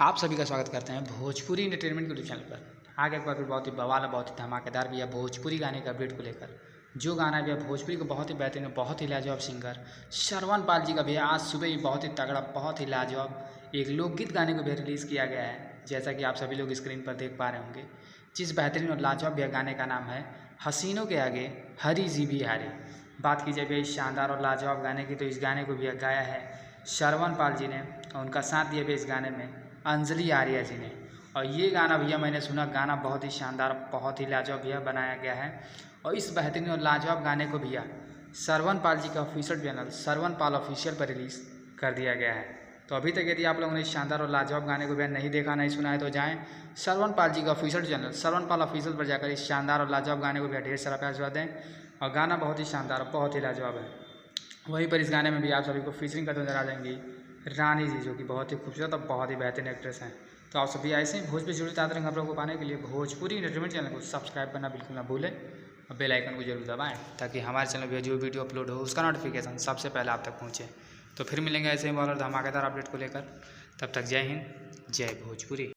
आप सभी का स्वागत करते हैं भोजपुरी एंटरटेनमेंट यूट्यूब चैनल पर। आगे एक बार फिर बहुत ही बवाल बहुत ही धमाकेदार भी है भोजपुरी गाने के अपडेट को लेकर। जो गाना भी है भोजपुरी को बहुत ही बेहतरीन, बहुत ही लाजवाब सिंगर श्रवण पाल जी का भी आज सुबह ही बहुत ही तगड़ा, बहुत ही लाजवाब एक लोकगीत गाने को भी रिलीज़ किया गया है, जैसा कि आप सभी लोग स्क्रीन पर देख पा रहे होंगे। जिस बेहतरीन और लाजवाब भी गाने का नाम है हसीनों के आगे हरी जी भी हारी। बात की जाए भी इस शानदार और लाजवाब गाने की, तो इस गाने को भी गाया है श्रवण पाल जी ने और उनका साथ दिया भी इस गाने में अंजलि आर्या जी ने। और ये गाना भैया मैंने सुना, गाना बहुत ही शानदार, बहुत ही लाजवाब भैया बनाया गया है। और इस बेहतरीन और लाजवाब गाने को भैया श्रवण पाल जी का ऑफिशियल चैनल श्रवण पाल ऑफिशियल पर रिलीज़ कर दिया गया है। तो अभी तक यदि आप लोगों ने इस शानदार और लाजवाब गाने को भैया नहीं देखा, नहीं सुना है, तो जाएँ श्रवण पाल जी का ऑफिशियल चैनल श्रवण पाल ऑफिशियल पर जाकर इस शानदार और लाजवाब गाने को भैया ढेर सारा प्यार दें। और गाना बहुत ही शानदार, बहुत ही लाजवाब है। वहीं पर इस गाने में भी आप सभी को फीचरिंग करते नजर आ जाएंगी रानी जी, जो कि बहुत ही खूबसूरत और बहुत ही बेहतरीन एक्ट्रेस हैं। तो आप सभी ऐसे ही भोजपुरी जुड़े ताज़ा रंग खबरों को पाने के लिए भोजपुरी एंटरटेनमेंट चैनल को सब्सक्राइब करना बिल्कुल ना भूलें और बेल आइकन को जरूर दबाएं, ताकि हमारे चैनल पर जो वीडियो अपलोड हो उसका नोटिफिकेशन सबसे पहले आप तक पहुँचे। तो फिर मिलेंगे ऐसे ही और धमाकेदार अपडेट को लेकर। तब तक जय हिंद, जय भोजपुरी।